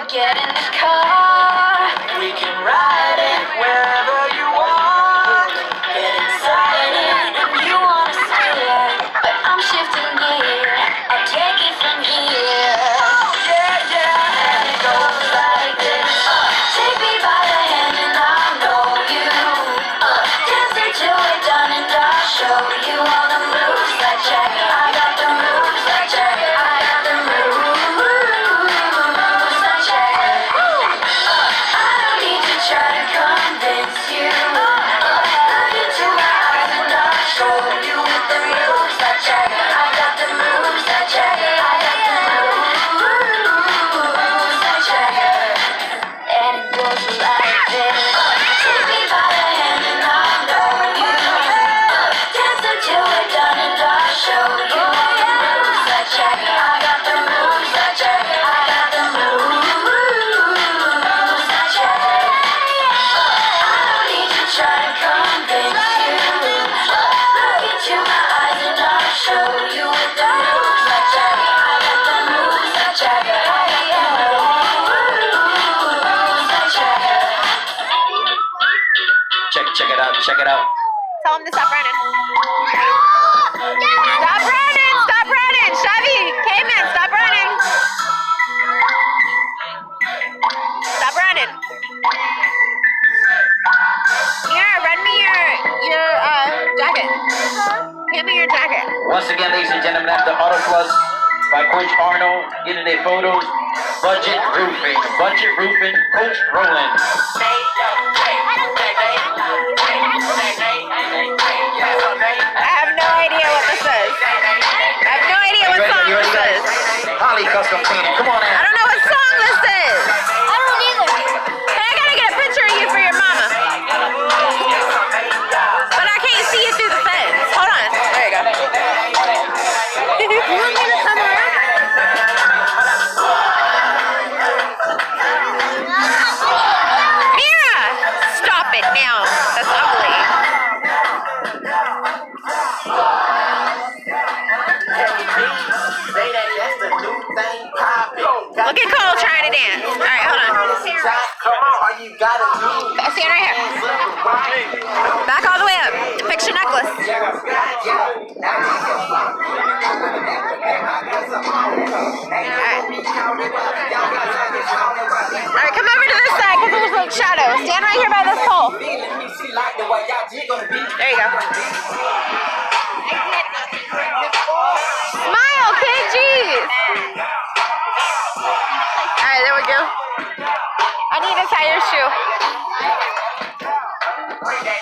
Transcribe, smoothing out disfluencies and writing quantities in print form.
Get in the car, we can ride it wherever you want. Get excited and you wanna see it, but I'm shifting gear. I'll take it from here. Yeah, yeah, and it goes like this. Take me by the hand and I'll know you. Dance until we're done and I'll show you all the moves like Jagger. I got the moves like Jagger. I got the moves like Jagger. I don't need to try to convince you. Look into my eyes and I'll show you with the moves like Jagger. I got the moves like Jagger. I got the moves like Jagger. And it goes like this. Take me by the hand and I'll know you. Dance until we're done and I'll show you all the moves like Jagger. I got the moves like Jagger. I got the moves like Jagger. I don't need to try to convince you. Look into my eyes and I'll show you with the moves like Jagger. I got the moves like Jagger. I got the moves like Jagger. Check it out, check it out. Tell him to stop running. Stop running! Stop running! Chevy! Cayman, stop running! Stop running! Here, run me your jacket. Hand me your jacket. Once again, ladies and gentlemen, after Auto Plus by Coach Arnold, getting their photos. Budget Roofing, Coach Roland. I have no idea what this is. I have no idea what song this is. Holly Custom Cleaning, come on I in. don't know what song this is. I don't either. Hey, I gotta get a picture of you for your mama. But I can't see you through the fence. Hold on. There you go. You want me to come around? Mira! Stop it now. That's ugly. Look at Cole trying to dance. All right, hold on. Stand right here. Back all the way up. Fix your necklace. All right, come over to this side because there's like shadows. Stand right here by this pole. There you go.